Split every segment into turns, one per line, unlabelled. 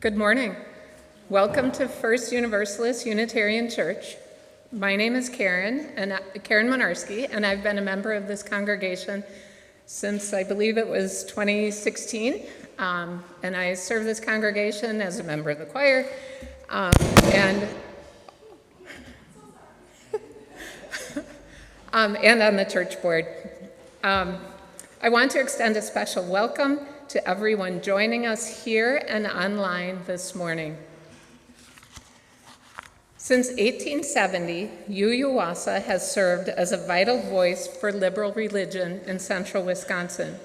Good morning. Welcome to First Universalist Unitarian Church. My name is Karen Monarski, and I've been a member of this congregation since I believe it was 2016. And I serve this congregation as a member of the choir and on the church board. I want to extend a special welcome to everyone joining us here and online this morning. Since 1870, UUWASA has served as a vital voice for liberal religion in central Wisconsin.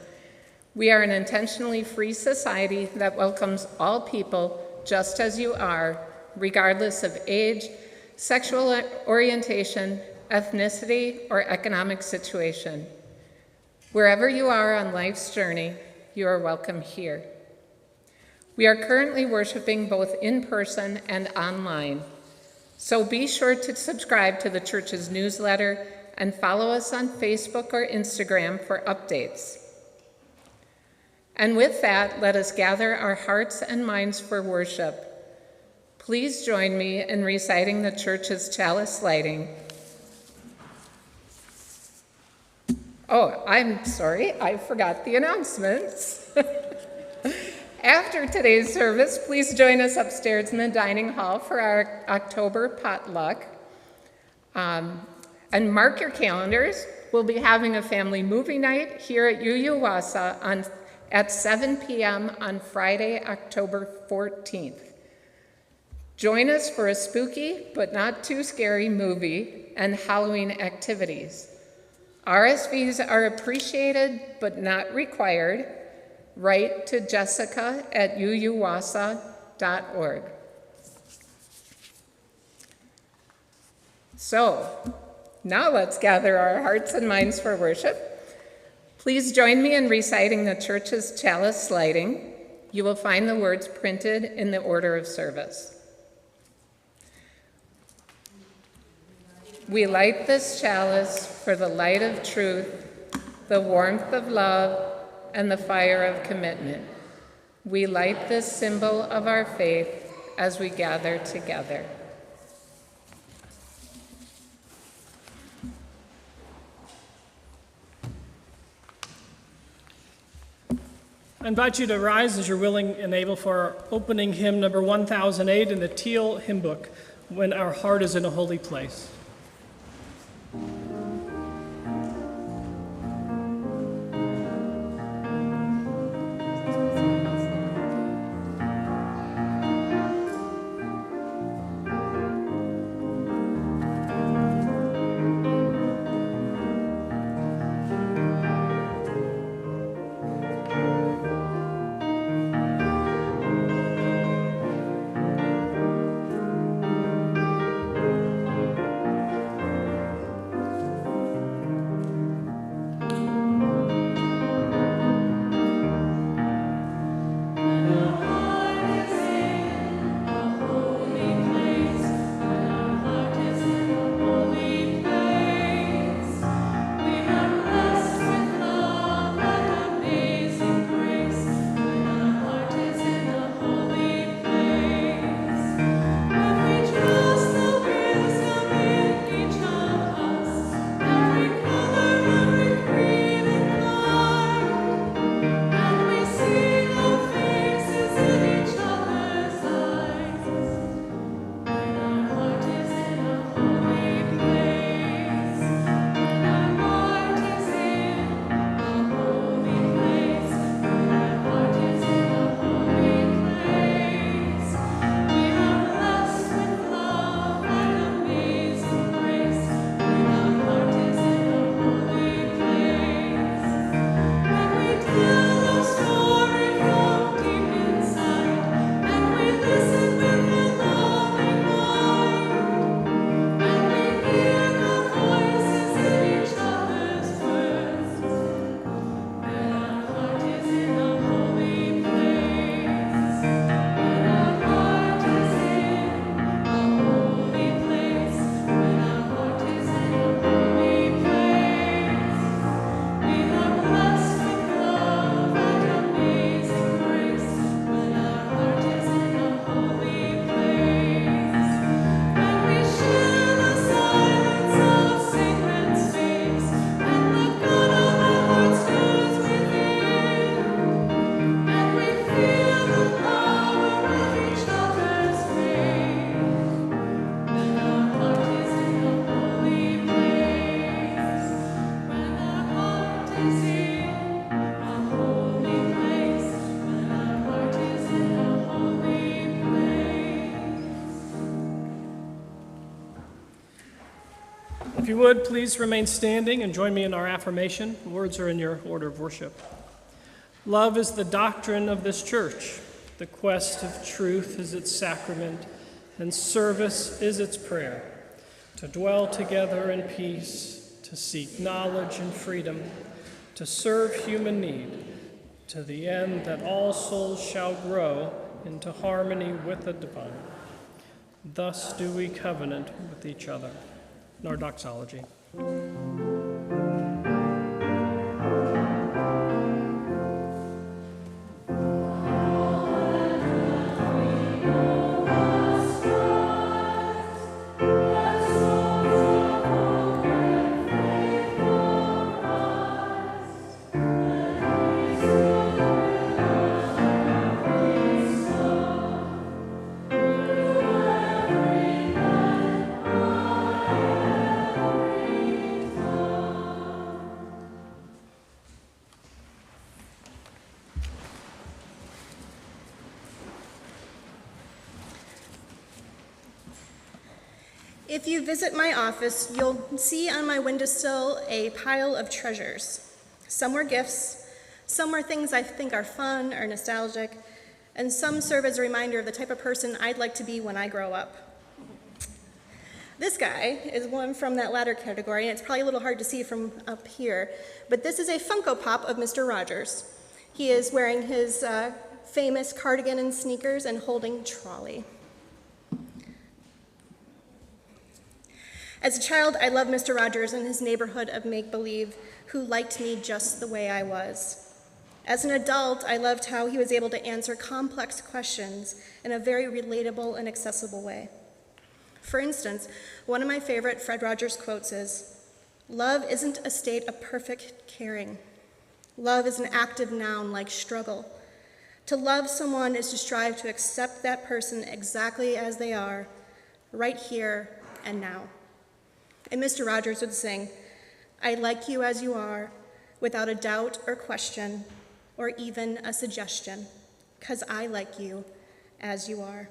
We are an intentionally free society that welcomes all people just as you are, regardless of age, sexual orientation, ethnicity, or economic situation. Wherever you are on life's journey, you are welcome here. We are currently worshiping both in person and online, so be sure to subscribe to the church's newsletter and follow us on Facebook or Instagram for updates. And with that, let us gather our hearts and minds for worship. Please join me in reciting the church's chalice lighting. Oh, I'm sorry, I forgot the announcements. After today's service, please join us upstairs in the dining hall for our October potluck. And mark your calendars. We'll be having a family movie night here at UUWASA at 7 p.m. on Friday, October 14th. Join us for a spooky but not too scary movie and Halloween activities. RSVs are appreciated but not required. Write to jessica@uuwasa.org. So, now let's gather our hearts and minds for worship. Please join me in reciting the church's chalice lighting. You will find the words printed in the order of service. We light this chalice for the light of truth, the warmth of love, and the fire of commitment. We light this symbol of our faith as we gather together.
I invite you to rise as you're willing and able for our opening hymn number 1008 in the Teal hymn book, When Our Heart is in a Holy Place. If you would, please remain standing and join me in our affirmation. The words are in your order of worship. Love is the doctrine of this church. The quest of truth is its sacrament, and service is its prayer. To dwell together in peace, to seek knowledge and freedom, to serve human need, to the end that all souls shall grow into harmony with the divine. Thus do we covenant with each other. In our doxology.
If you visit my office, you'll see on my windowsill a pile of treasures. Some were gifts, some were things I think are fun or nostalgic, and some serve as a reminder of the type of person I'd like to be when I grow up. This guy is one from that latter category, and it's probably a little hard to see from up here, but this is a Funko Pop of Mr. Rogers. He is wearing his famous cardigan and sneakers and holding trolley. As a child, I loved Mr. Rogers and his neighborhood of make-believe who liked me just the way I was. As an adult, I loved how he was able to answer complex questions in a very relatable and accessible way. For instance, one of my favorite Fred Rogers quotes is, "Love isn't a state of perfect caring. Love is an active noun like struggle. To love someone is to strive to accept that person exactly as they are, right here and now." And Mr. Rogers would sing, "I like you as you are, without a doubt or question, or even a suggestion, 'cause I like you as you are."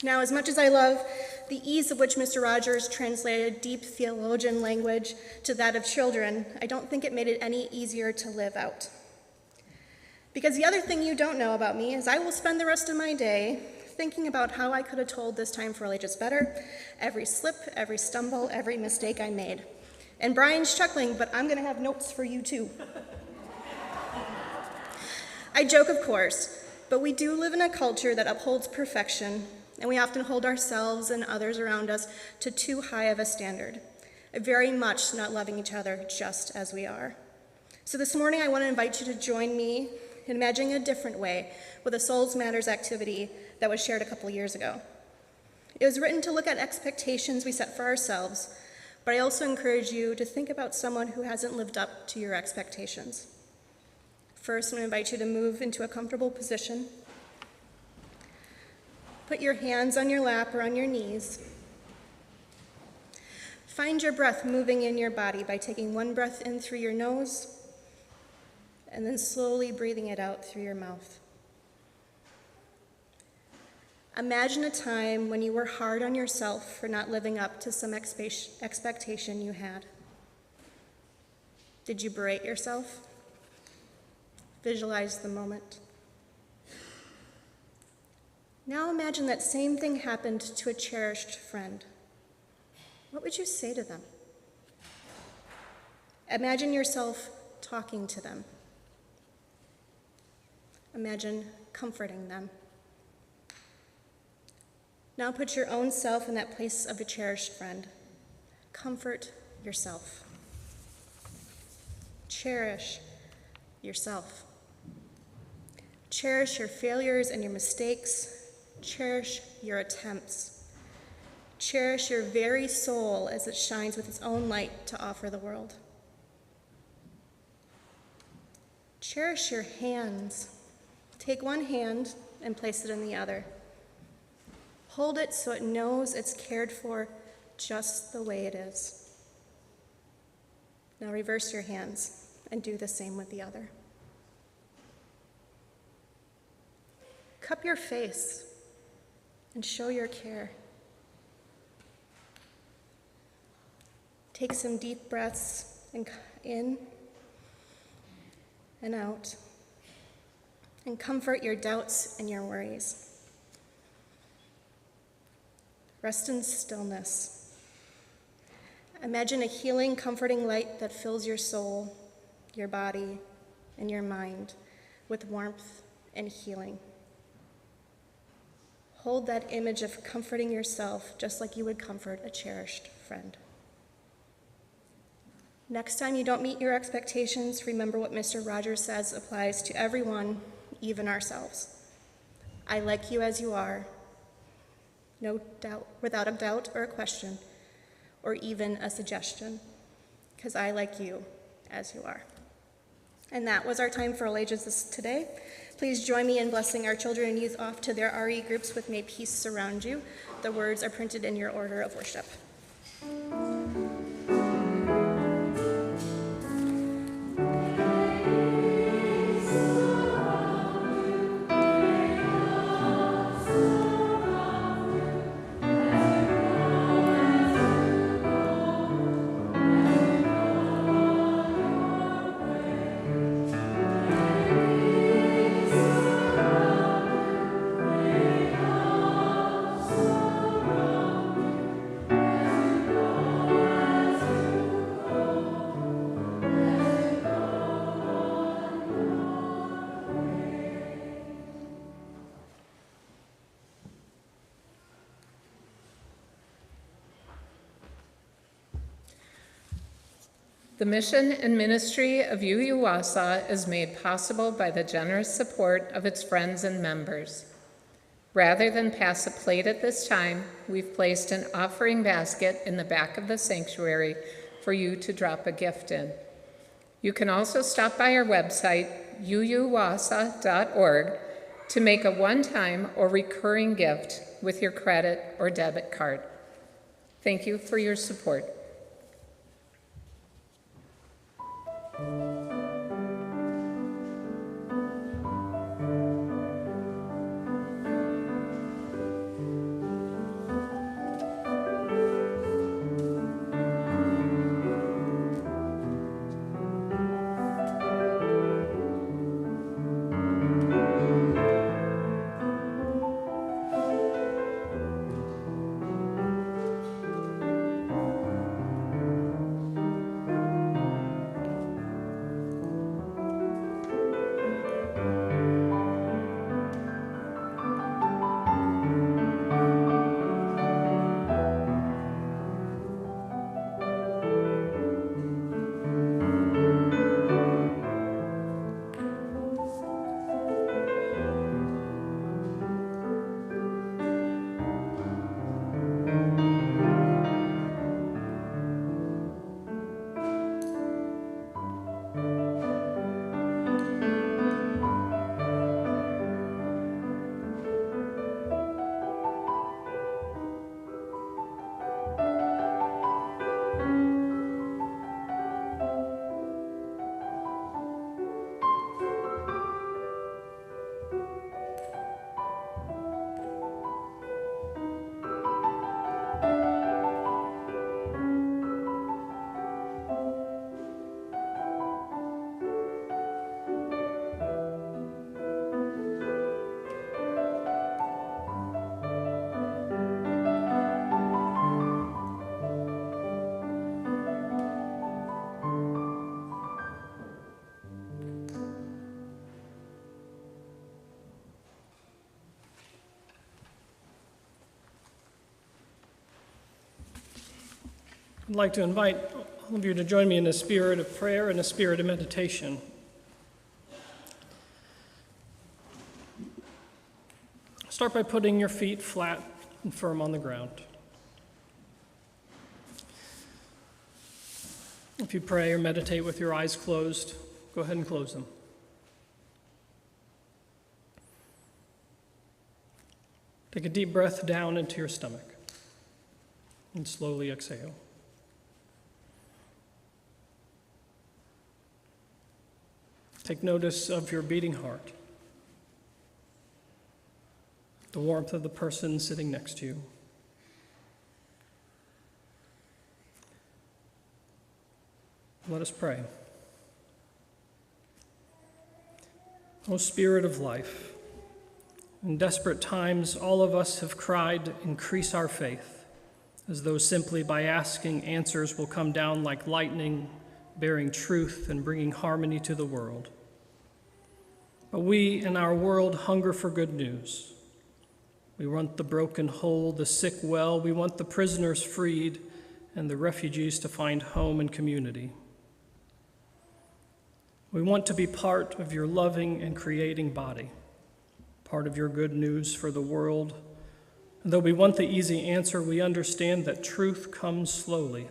Now, as much as I love the ease of which Mr. Rogers translated deep theologian language to that of children, I don't think it made it any easier to live out. Because the other thing you don't know about me is I will spend the rest of my day thinking about how I could have told this time for all ages better, every slip, every stumble, every mistake I made. And Brian's chuckling, but I'm gonna have notes for you too. I joke, of course, but we do live in a culture that upholds perfection, and we often hold ourselves and others around us to too high of a standard, very much not loving each other just as we are. So this morning I want to invite you to join me in imagining a different way with a Souls Matters activity that was shared a couple years ago. It was written to look at expectations we set for ourselves, but I also encourage you to think about someone who hasn't lived up to your expectations. First, I'm going to invite you to move into a comfortable position. Put your hands on your lap or on your knees. Find your breath moving in your body by taking one breath in through your nose and then slowly breathing it out through your mouth. Imagine a time when you were hard on yourself for not living up to some expectation you had. Did you berate yourself? Visualize the moment. Now imagine that same thing happened to a cherished friend. What would you say to them? Imagine yourself talking to them. Imagine comforting them. Now put your own self in that place of a cherished friend. Comfort yourself. Cherish yourself. Cherish your failures and your mistakes. Cherish your attempts. Cherish your very soul as it shines with its own light to offer the world. Cherish your hands. Take one hand and place it in the other. Hold it so it knows it's cared for just the way it is. Now reverse your hands and do the same with the other. Cup your face and show your care. Take some deep breaths in and out, and comfort your doubts and your worries. Rest in stillness. Imagine a healing, comforting light that fills your soul, your body, and your mind with warmth and healing. Hold that image of comforting yourself just like you would comfort a cherished friend. Next time you don't meet your expectations, remember what Mr. Rogers says applies to everyone, even ourselves. I like you as you are, no doubt, without a doubt or a question, or even a suggestion, because I like you as you are. And that was our time for all ages today. Please join me in blessing our children and youth off to their RE groups with May Peace Surround You. The words are printed in your order of worship.
The mission and ministry of UUWASA is made possible by the generous support of its friends and members. Rather than pass a plate at this time, we've placed an offering basket in the back of the sanctuary for you to drop a gift in. You can also stop by our website, uuwasa.org, to make a one-time or recurring gift with your credit or debit card. Thank you for your support.
I'd like to invite all of you to join me in a spirit of prayer and a spirit of meditation. Start by putting your feet flat and firm on the ground. If you pray or meditate with your eyes closed, go ahead and close them. Take a deep breath down into your stomach and slowly exhale. Take notice of your beating heart, the warmth of the person sitting next to you. Let us pray. O Spirit of life, in desperate times, all of us have cried, "Increase our faith," as though simply by asking, answers will come down like lightning, bearing truth and bringing harmony to the world. But we in our world hunger for good news. We want the broken whole, the sick well. We want the prisoners freed and the refugees to find home and community. We want to be part of your loving and creating body, part of your good news for the world. And though we want the easy answer, we understand that truth comes slowly,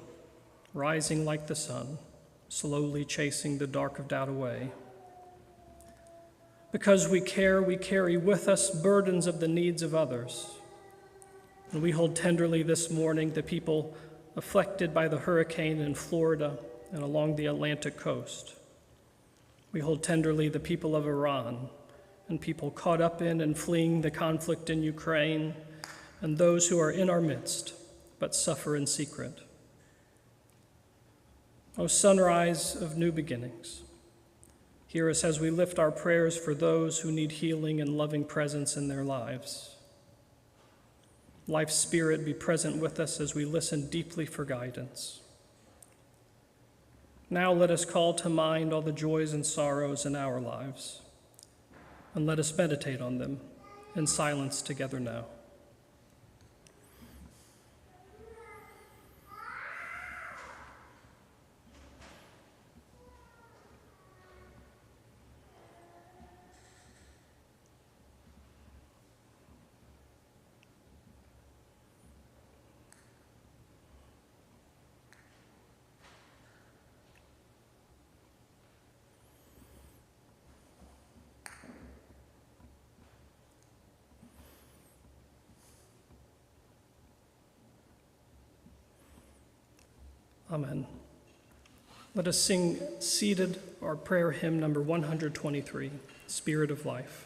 rising like the sun, slowly chasing the dark of doubt away. Because we care, we carry with us burdens of the needs of others. And we hold tenderly this morning the people afflicted by the hurricane in Florida and along the Atlantic coast. We hold tenderly the people of Iran and people caught up in and fleeing the conflict in Ukraine, and those who are in our midst but suffer in secret. O sunrise of new beginnings, hear us as we lift our prayers for those who need healing and loving presence in their lives. Life's Spirit, be present with us as we listen deeply for guidance. Now let us call to mind all the joys and sorrows in our lives, and let us meditate on them in silence together now. Amen. Let us sing seated our prayer hymn number 123, Spirit of Life.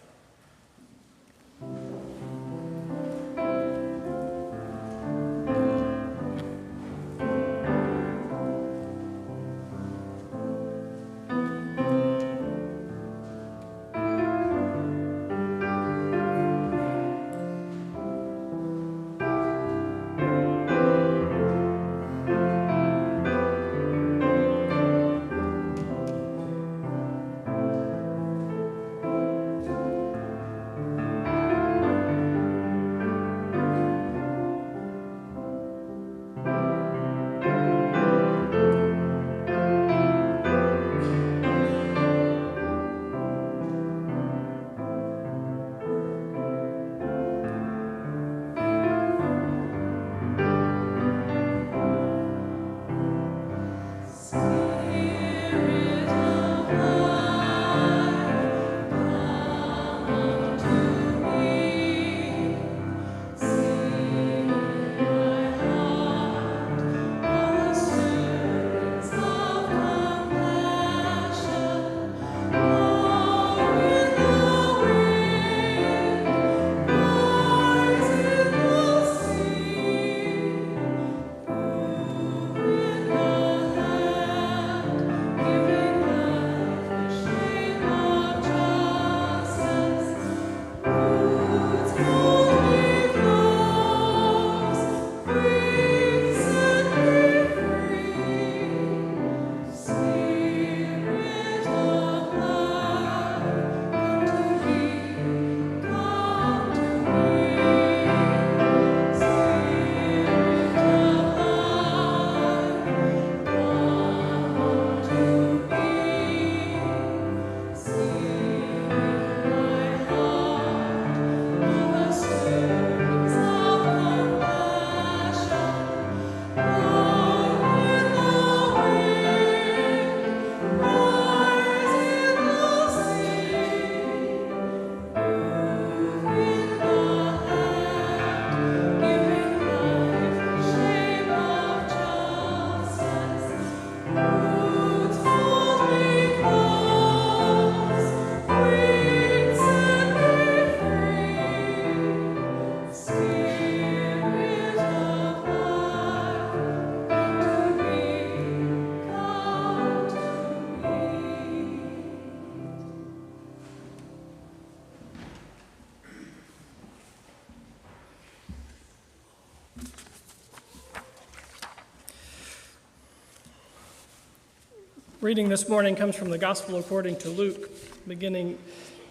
Reading this morning comes from the Gospel according to Luke, beginning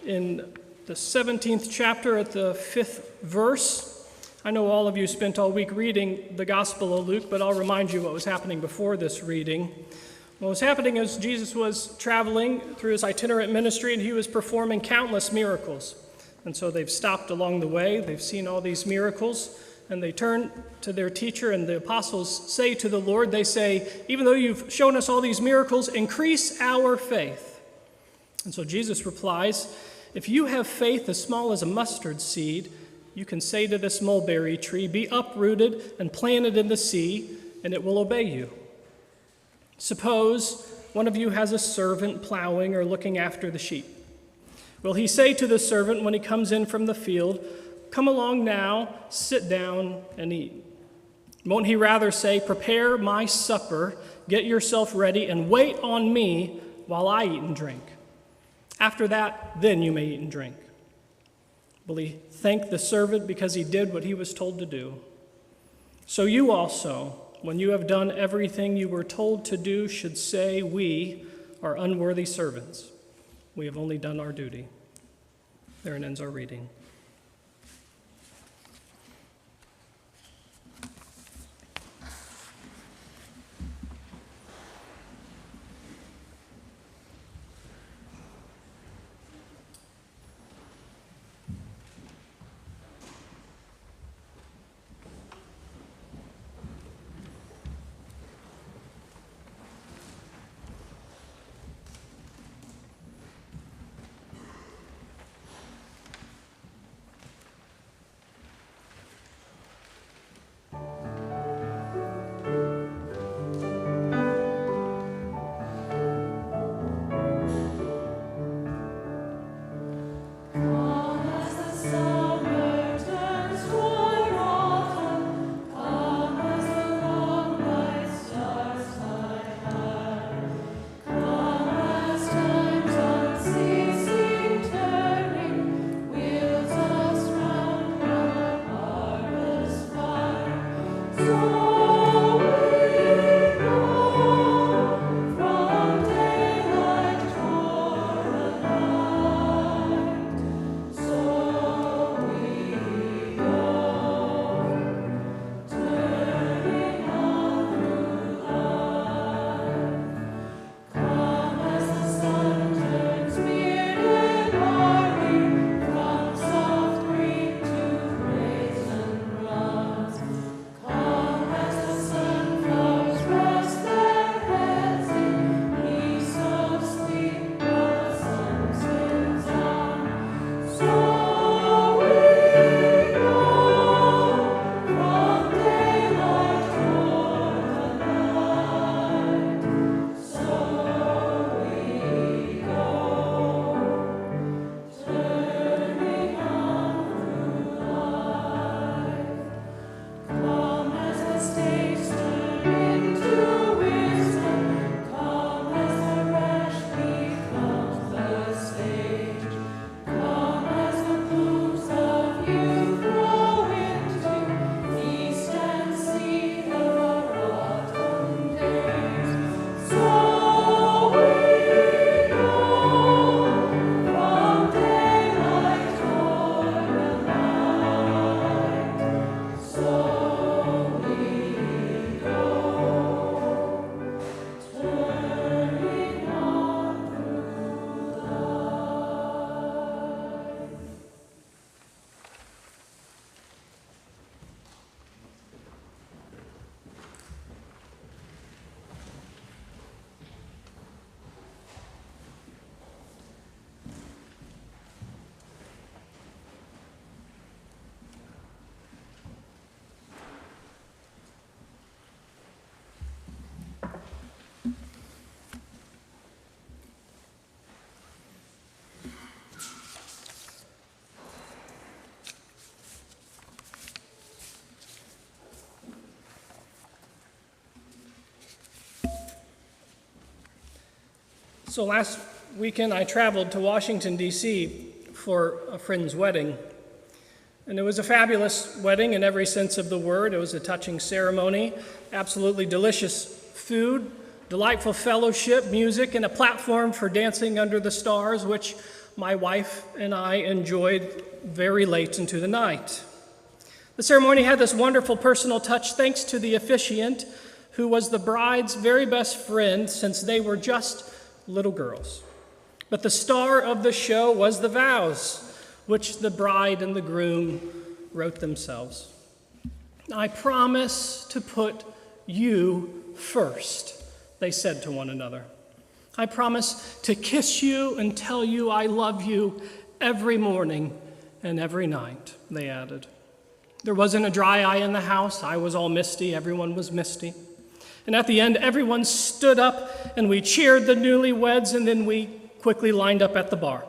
in the 17th chapter at the 5th verse. I know all of you spent all week reading the Gospel of Luke, but I'll remind you what was happening before this reading. What was happening is Jesus was traveling through his itinerant ministry, and he was performing countless miracles. And so they've stopped along the way. They've seen all these miracles, and they turn to their teacher, and the apostles say to the Lord, they say, even though you've shown us all these miracles, increase our faith. And so Jesus replies, if you have faith as small as a mustard seed, you can say to this mulberry tree, be uprooted and planted in the sea, and it will obey you. Suppose one of you has a servant plowing or looking after the sheep. Will he say to the servant when he comes in from the field, come along now, sit down and eat? Won't he rather say, prepare my supper, get yourself ready, and wait on me while I eat and drink? After that, then you may eat and drink. Will he thank the servant because he did what he was told to do? So you also, when you have done everything you were told to do, should say, we are unworthy servants. We have only done our duty. Therein ends our reading. So last weekend I traveled to Washington, D.C. for a friend's wedding. And it was a fabulous wedding in every sense of the word. It was a touching ceremony, absolutely delicious food, delightful fellowship, music, and a platform for dancing under the stars, which my wife and I enjoyed very late into the night. The ceremony had this wonderful personal touch thanks to the officiant, who was the bride's very best friend since they were just little girls. But the star of the show was the vows, which the bride and the groom wrote themselves. "I promise to put you first," they said to one another. "I promise to kiss you and tell you I love you every morning and every night," they added. There wasn't a dry eye in the house. I was all misty. Everyone was misty. And at the end, everyone stood up and we cheered the newlyweds, and then we quickly lined up at the bar.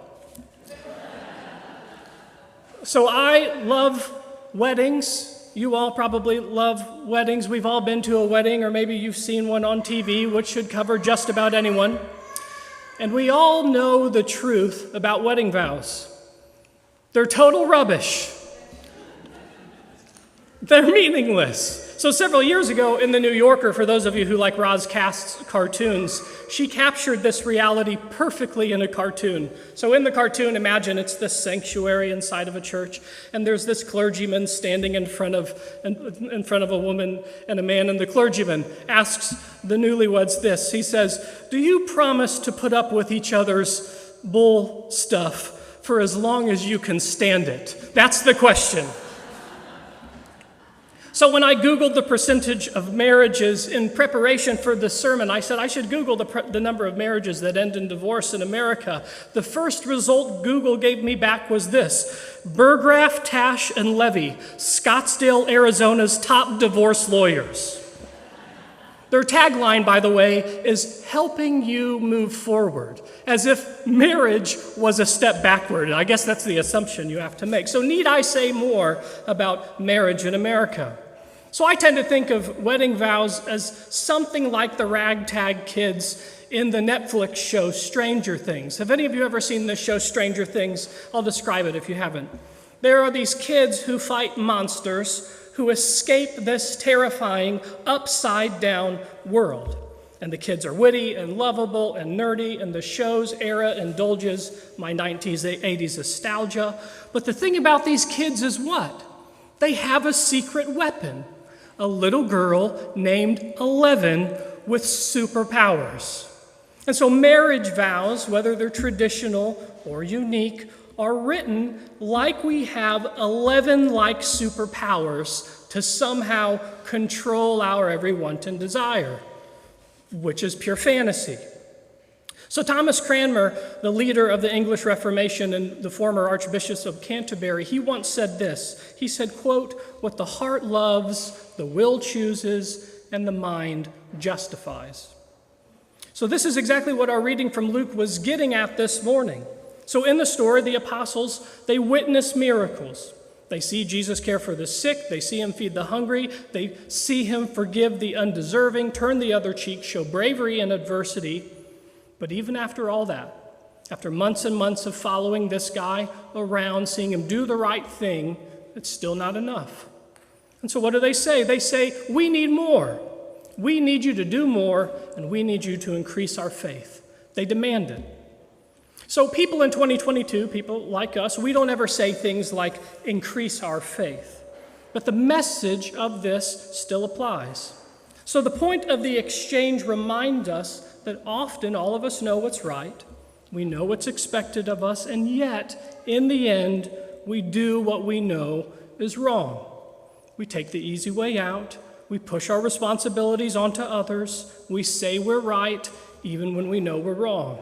So I love weddings. You all probably love weddings. We've all been to a wedding, or maybe you've seen one on TV, which should cover just about anyone. And we all know the truth about wedding vows. They're total rubbish. They're meaningless. So several years ago in The New Yorker, for those of you who like Roz Kast's cartoons, she captured this reality perfectly in a cartoon. So in the cartoon, imagine it's this sanctuary inside of a church, and there's this clergyman standing in front of a woman and a man, and the clergyman asks the newlyweds this. He says, "Do you promise to put up with each other's bull stuff for as long as you can stand it?" That's the question. So when I Googled the percentage of marriages in preparation for this sermon, I said I should Google the number of marriages that end in divorce in America. The first result Google gave me back was this: Burgraff, Tash, and Levy, Scottsdale, Arizona's top divorce lawyers. Their tagline, by the way, is "helping you move forward," as if marriage was a step backward. I guess that's the assumption you have to make. So need I say more about marriage in America? So I tend to think of wedding vows as something like the ragtag kids in the Netflix show Stranger Things. Have any of you ever seen this show Stranger Things? I'll describe it if you haven't. There are these kids who fight monsters who escape this terrifying upside-down world. And the kids are witty and lovable and nerdy, and the show's era indulges my 90s, 80s nostalgia. But the thing about these kids is what? They have a secret weapon. A little girl named 11 with superpowers. And so marriage vows, whether they're traditional or unique, are written like we have 11 like superpowers to somehow control our every want and desire, which is pure fantasy. So Thomas Cranmer, the leader of the English Reformation and the former Archbishop of Canterbury, he once said this. He said, quote, "What the heart loves, the will chooses, and the mind justifies." So this is exactly what our reading from Luke was getting at this morning. So in the story, the apostles, they witness miracles. They see Jesus care for the sick. They see him feed the hungry. They see him forgive the undeserving, turn the other cheek, show bravery in adversity. But even after all that, after months and months of following this guy around, seeing him do the right thing, it's still not enough. And so what do they say? They say, "We need more. We need you to do more, and we need you to increase our faith." They demand it. So people in 2022, people like us, we don't ever say things like "increase our faith." But the message of this still applies. So the point of the exchange reminds us that often all of us know what's right, we know what's expected of us, and yet, in the end, we do what we know is wrong. We take the easy way out, we push our responsibilities onto others, we say we're right, even when we know we're wrong.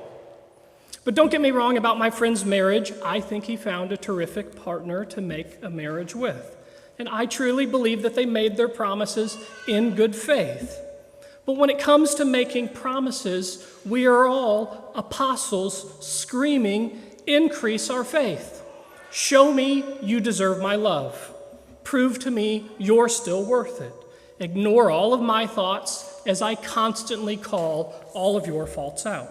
But don't get me wrong about my friend's marriage. I think he found a terrific partner to make a marriage with. And I truly believe that they made their promises in good faith. But when it comes to making promises, we are all apostles screaming, "Increase our faith. Show me you deserve my love. Prove to me you're still worth it. Ignore all of my thoughts as I constantly call all of your faults out."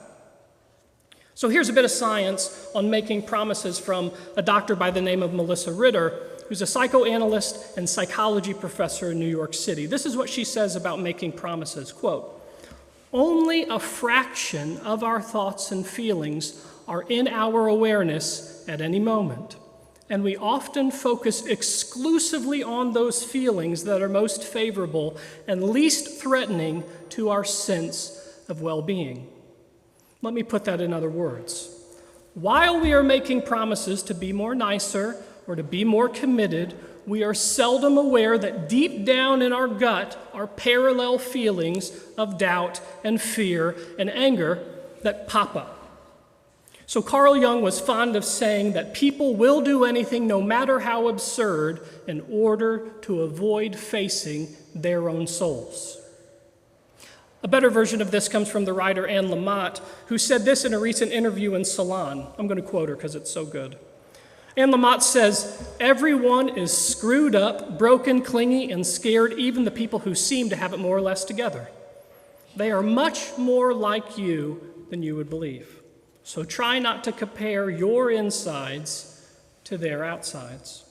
So here's a bit of science on making promises from a doctor by the name of Melissa Ritter, who's a psychoanalyst and psychology professor in New York City. This is what she says about making promises. Quote, only a fraction of our thoughts and feelings are in our awareness at any moment. And we often focus exclusively on those feelings that are most favorable and least threatening to our sense of well-being. Let me put that in other words. While we are making promises to be more nicer or to be more committed, we are seldom aware that deep down in our gut are parallel feelings of doubt and fear and anger that pop up. So Carl Jung was fond of saying that people will do anything, no matter how absurd, in order to avoid facing their own souls. A better version of this comes from the writer Anne Lamott, who said this in a recent interview in Salon. I'm going to quote her because it's so good. Anne Lamott says, "Everyone is screwed up, broken, clingy, and scared, even the people who seem to have it more or less together. They are much more like you than you would believe. So try not to compare your insides to their outsides."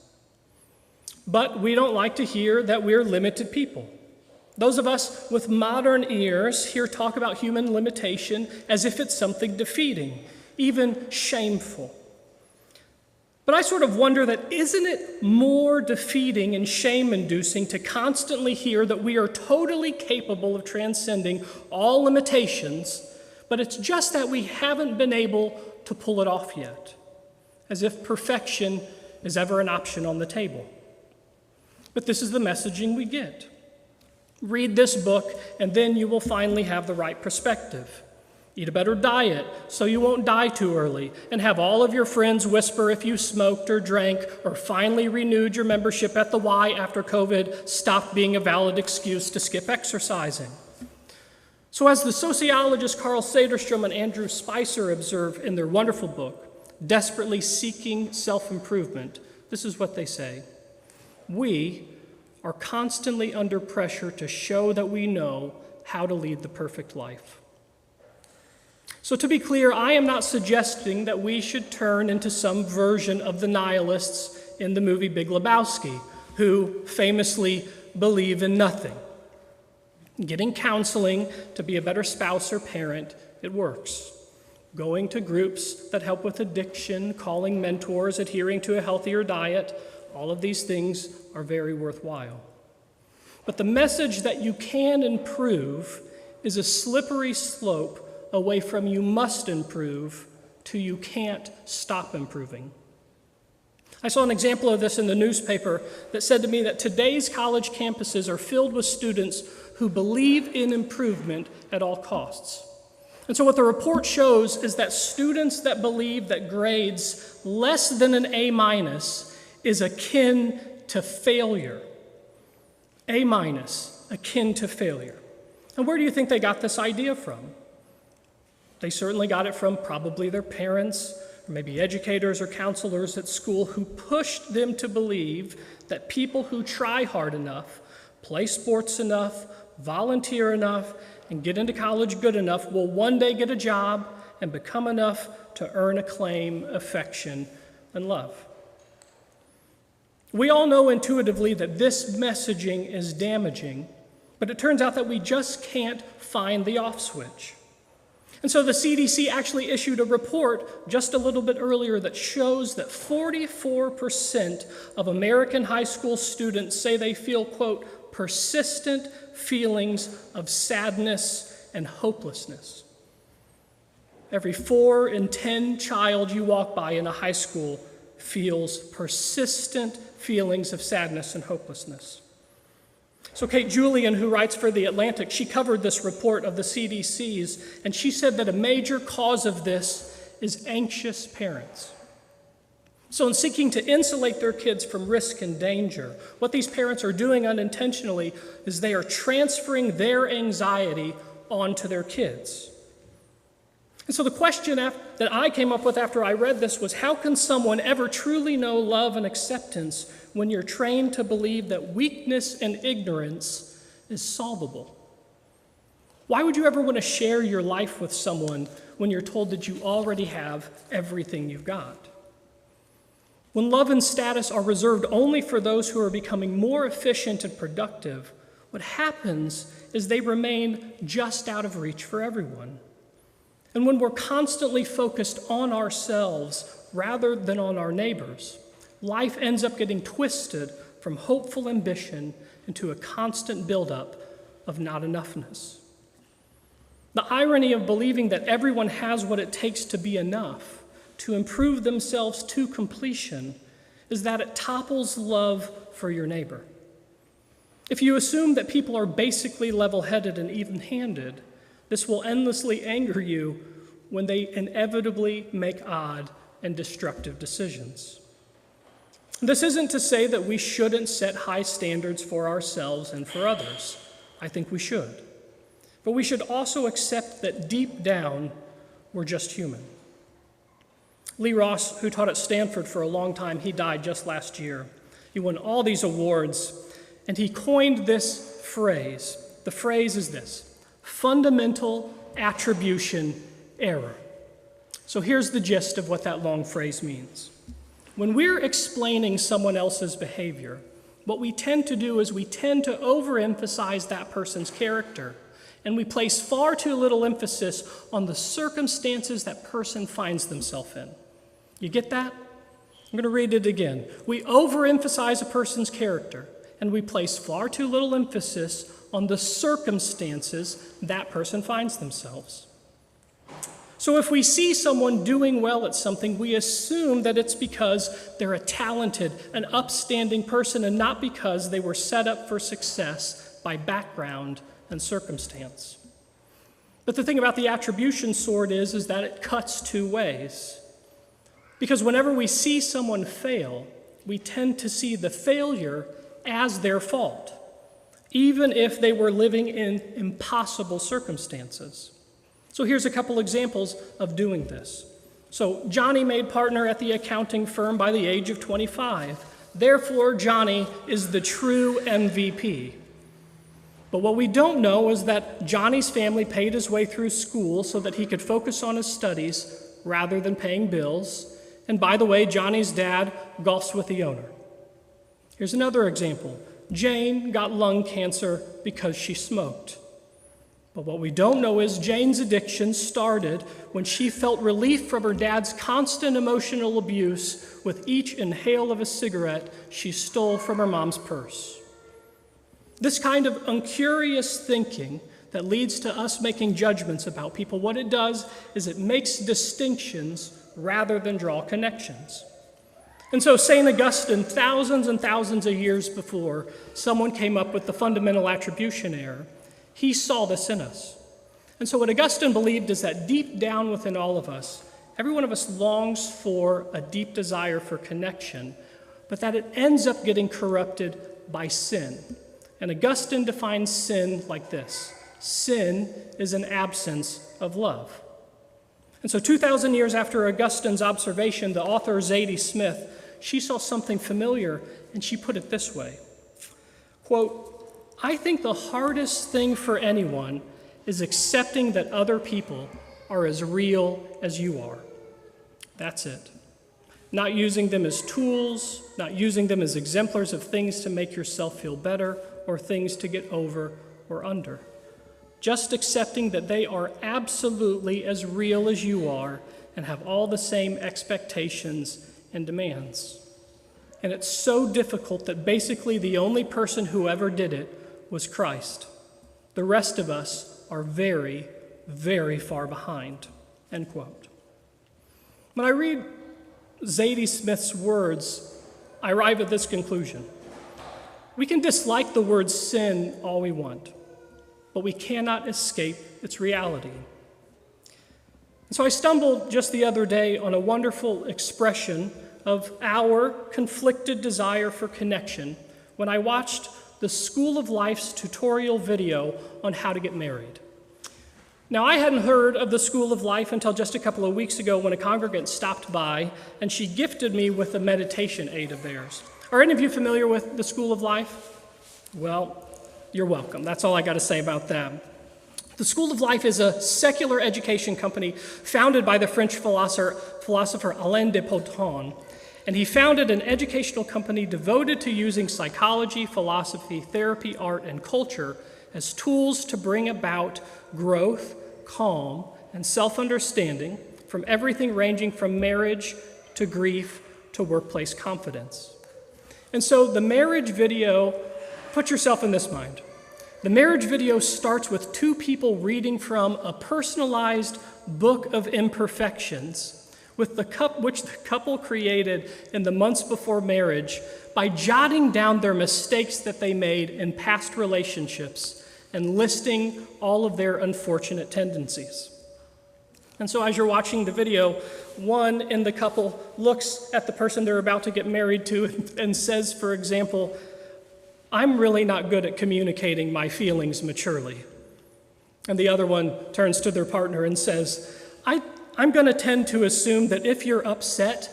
But we don't like to hear that we're limited people. Those of us with modern ears hear talk about human limitation as if it's something defeating, even shameful. But I sort of wonder that isn't it more defeating and shame-inducing to constantly hear that we are totally capable of transcending all limitations, but it's just that we haven't been able to pull it off yet, as if perfection is ever an option on the table. But this is the messaging we get. Read this book, and then you will finally have the right perspective. Eat a better diet so you won't die too early, and have all of your friends whisper if you smoked or drank or finally renewed your membership at the Y after COVID stopped being a valid excuse to skip exercising. So as the sociologists Carl Sederstrom and Andrew Spicer observe in their wonderful book, Desperately Seeking Self-Improvement, this is what they say. We are constantly under pressure to show that we know how to lead the perfect life. So to be clear, I am not suggesting that we should turn into some version of the nihilists in the movie Big Lebowski, who famously believe in nothing. Getting counseling to be a better spouse or parent, it works. Going to groups that help with addiction, calling mentors, adhering to a healthier diet, all of these things are very worthwhile. But the message that you can improve is a slippery slope away from you must improve to you can't stop improving. I saw an example of this in the newspaper that said to me that today's college campuses are filled with students who believe in improvement at all costs. And so what the report shows is that students that believe that grades less than an A- is akin to failure. A- akin to failure. And where do you think they got this idea from? They certainly got it from probably their parents, or maybe educators or counselors at school who pushed them to believe that people who try hard enough, play sports enough, volunteer enough, and get into college good enough will one day get a job and become enough to earn acclaim, affection, and love. We all know intuitively that this messaging is damaging, but it turns out that we just can't find the off switch. And so the CDC actually issued a report just a little bit earlier that shows that 44% of American high school students say they feel, quote, persistent feelings of sadness and hopelessness. Every 4 in 10 child you walk by in a high school feels persistent feelings of sadness and hopelessness. So Kate Julian, who writes for The Atlantic, she covered this report of the CDC's, and she said that a major cause of this is anxious parents. So in seeking to insulate their kids from risk and danger, what these parents are doing unintentionally is they are transferring their anxiety onto their kids. And so the question that I came up with after I read this was, how can someone ever truly know love and acceptance when you're trained to believe that weakness and ignorance is solvable? Why would you ever want to share your life with someone when you're told that you already have everything you've got? When love and status are reserved only for those who are becoming more efficient and productive, What happens is they remain just out of reach for everyone. And when we're constantly focused on ourselves rather than on our neighbors, life ends up getting twisted from hopeful ambition into a constant buildup of not enoughness. The irony of believing that everyone has what it takes to be enough, to improve themselves to completion, is that it topples love for your neighbor. If you assume that people are basically level-headed and even-handed, this will endlessly anger you when they inevitably make odd and destructive decisions. This isn't to say that we shouldn't set high standards for ourselves and for others. I think we should. But we should also accept that deep down, we're just human. Lee Ross, who taught at Stanford for a long time, he died just last year. He won all these awards, and he coined this phrase. The phrase is this: fundamental attribution error. So here's the gist of what that long phrase means. When we're explaining someone else's behavior, what we tend to do is we tend to overemphasize that person's character, and we place far too little emphasis on the circumstances that person finds themselves in. You get that? I'm going to read it again. We overemphasize a person's character, and we place far too little emphasis on the circumstances that person finds themselves. So if we see someone doing well at something, we assume that it's because they're a talented, an upstanding person, and not because they were set up for success by background and circumstance. But the thing about the attribution sword is that it cuts two ways. Because whenever we see someone fail, we tend to see the failure as their fault, even if they were living in impossible circumstances. So here's a couple examples of doing this. So Johnny made partner at the accounting firm by the age of 25. Therefore, Johnny is the true MVP. But what we don't know is that Johnny's family paid his way through school so that he could focus on his studies rather than paying bills. And by the way, Johnny's dad golfs with the owner. Here's another example. Jane got lung cancer because she smoked. But what we don't know is Jane's addiction started when she felt relief from her dad's constant emotional abuse with each inhale of a cigarette she stole from her mom's purse. This kind of uncurious thinking that leads to us making judgments about people, what it does is it makes distinctions rather than draw connections. And so St. Augustine, thousands and thousands of years before someone came up with the fundamental attribution error, he saw this in us. And so what Augustine believed is that deep down within all of us, every one of us longs for a deep desire for connection, but that it ends up getting corrupted by sin. And Augustine defines sin like this: sin is an absence of love. And so 2,000 years after Augustine's observation, the author Zadie Smith, she saw something familiar, and she put it this way, quote, "I think the hardest thing for anyone is accepting that other people are as real as you are. That's it. Not using them as tools, not using them as exemplars of things to make yourself feel better or things to get over or under. Just accepting that they are absolutely as real as you are and have all the same expectations and demands. And it's so difficult that basically the only person who ever did it was Christ. The rest of us are very, very far behind," end quote. When I read Zadie Smith's words, I arrive at this conclusion. We can dislike the word sin all we want, but we cannot escape its reality. And so I stumbled just the other day on a wonderful expression of our conflicted desire for connection when I watched the School of Life's tutorial video on how to get married. Now, I hadn't heard of the School of Life until just a couple of weeks ago when a congregant stopped by and she gifted me with a meditation aid of theirs. Are any of you familiar with the School of Life? Well, you're welcome. That's all I got to say about that. The School of Life is a secular education company founded by the French philosopher Alain de Botton. and he founded an educational company devoted to using psychology, philosophy, therapy, art, and culture as tools to bring about growth, calm, and self-understanding from everything ranging from marriage to grief to workplace confidence. And so the marriage video, put yourself in this mind. The marriage video starts with two people reading from a personalized book of imperfections which the couple created in the months before marriage by jotting down their mistakes that they made in past relationships and listing all of their unfortunate tendencies. And so as you're watching the video, one in the couple looks at the person they're about to get married to and says, for example, "I'm really not good at communicating my feelings maturely." And the other one turns to their partner and says, I'm going to tend to assume that if you're upset,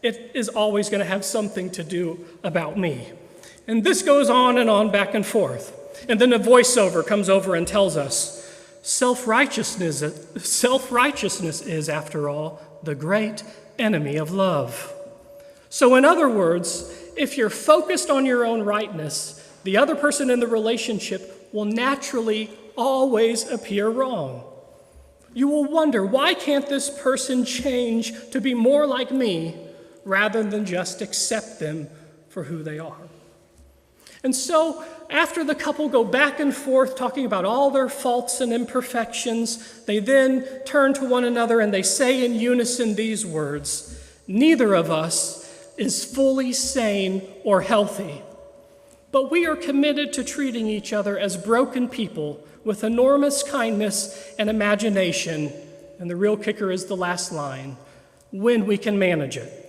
it is always going to have something to do about me. And this goes on and on back and forth. And then a voiceover comes over and tells us, self-righteousness is, after all, the great enemy of love. So in other words, if you're focused on your own rightness, the other person in the relationship will naturally always appear wrong. You will wonder, why can't this person change to be more like me rather than just accept them for who they are? And so after the couple go back and forth talking about all their faults and imperfections, they then turn to one another and they say in unison these words, "Neither of us is fully sane or healthy, but we are committed to treating each other as broken people with enormous kindness and imagination," and the real kicker is the last line, "when we can manage it."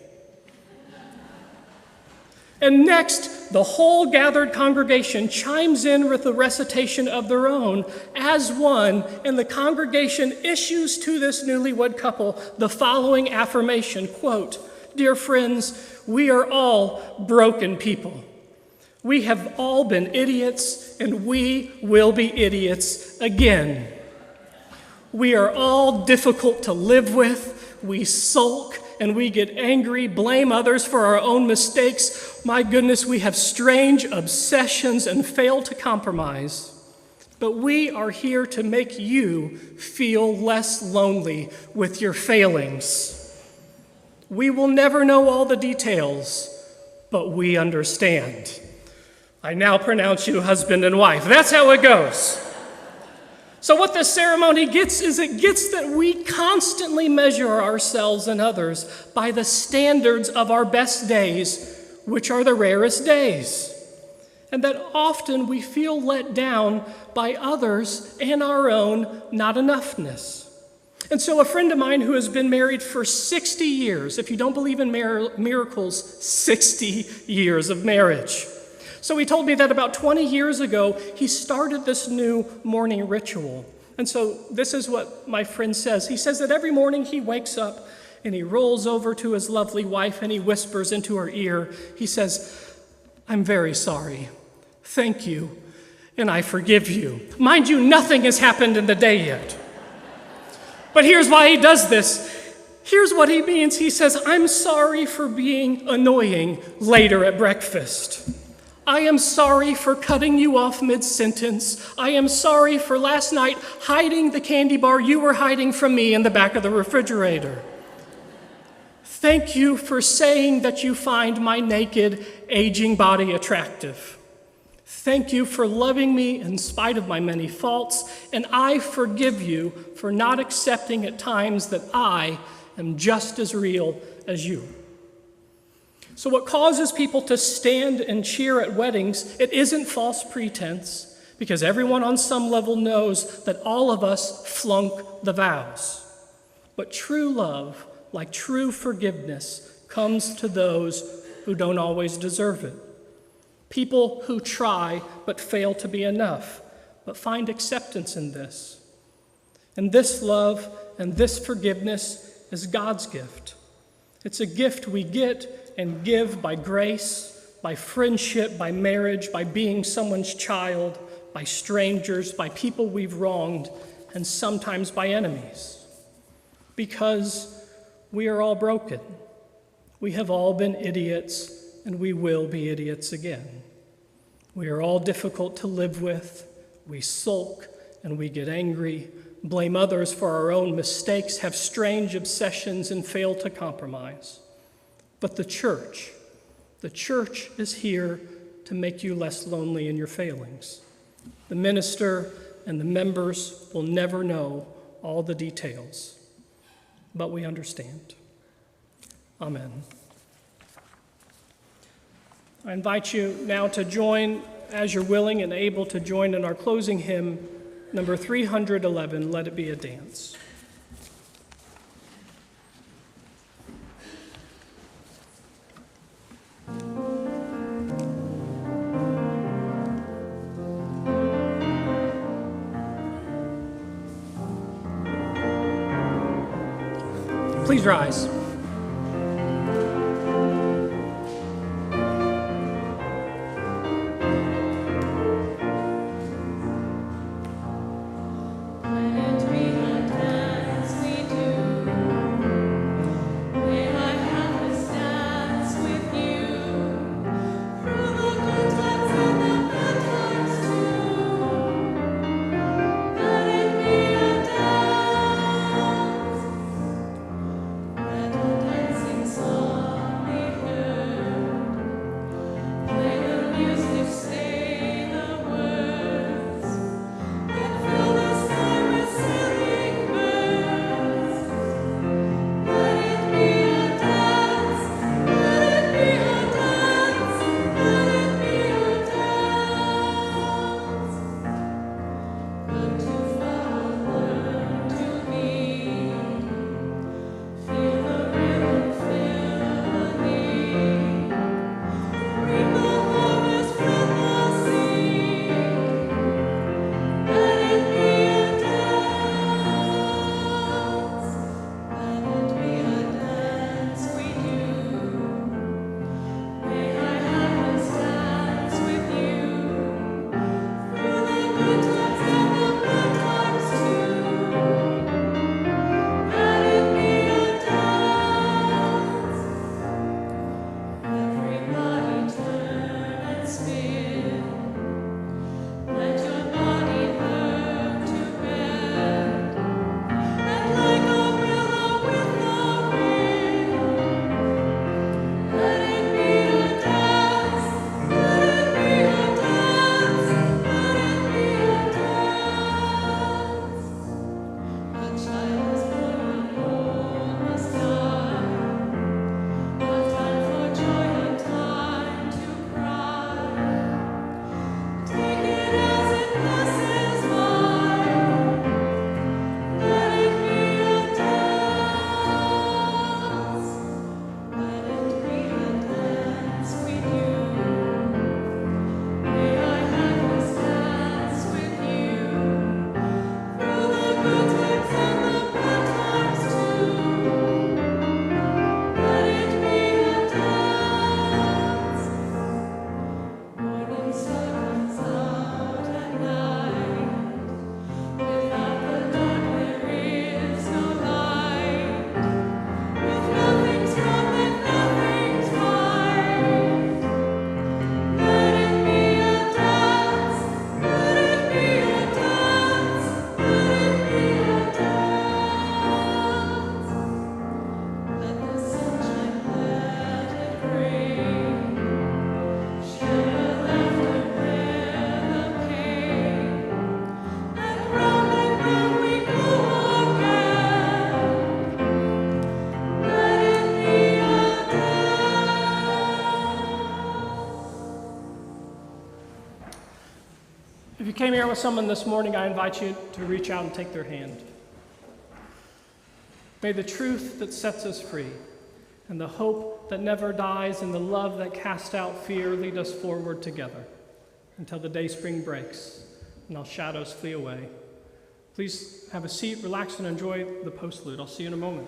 And next, the whole gathered congregation chimes in with a recitation of their own as one, and the congregation issues to this newlywed couple the following affirmation, quote, "Dear friends, we are all broken people. We have all been idiots, and we will be idiots again. We are all difficult to live with. We sulk, and we get angry, blame others for our own mistakes. My goodness, we have strange obsessions and fail to compromise. But we are here to make you feel less lonely with your failings. We will never know all the details, but we understand. I now pronounce you husband and wife." That's how it goes. So what this ceremony gets is it gets that we constantly measure ourselves and others by the standards of our best days, which are the rarest days. And that often we feel let down by others and our own not enoughness. And so a friend of mine who has been married for 60 years, if you don't believe in miracles, 60 years of marriage. So he told me that about 20 years ago, he started this new morning ritual. And so this is what my friend says. He says that every morning he wakes up and he rolls over to his lovely wife and he whispers into her ear. He says, "I'm very sorry. Thank you. And I forgive you." Mind you, nothing has happened in the day yet. But here's why he does this. Here's what he means. He says, "I'm sorry for being annoying later at breakfast. I am sorry for cutting you off mid-sentence. I am sorry for last night hiding the candy bar you were hiding from me in the back of the refrigerator. Thank you for saying that you find my naked, aging body attractive. Thank you for loving me in spite of my many faults, and I forgive you for not accepting at times that I am just as real as you." So what causes people to stand and cheer at weddings, it isn't false pretense, because everyone on some level knows that all of us flunk the vows. But true love, like true forgiveness, comes to those who don't always deserve it. People who try but fail to be enough, but find acceptance in this. And this love and this forgiveness is God's gift. It's a gift we get and give by grace, by friendship, by marriage, by being someone's child, by strangers, by people we've wronged, and sometimes by enemies. Because we are all broken. We have all been idiots, and we will be idiots again. We are all difficult to live with. We sulk and we get angry, blame others for our own mistakes, have strange obsessions, and fail to compromise. But the church is here to make you less lonely in your failings. The minister and the members will never know all the details, but we understand. Amen. I invite you now to join, as you're willing and able to join in our closing hymn, number 311, Let It Be a Dance. Please rise. If you came here with someone this morning, I invite you to reach out and take their hand. May the truth that sets us free and the hope that never dies and the love that casts out fear lead us forward together until the day spring breaks and all shadows flee away. Please have a seat, relax, and enjoy the postlude. I'll see you in a moment.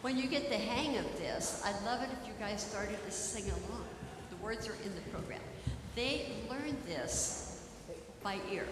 When you get the hang of this, I'd love it if you guys started to sing along. The words are in the program. They learned this by ear.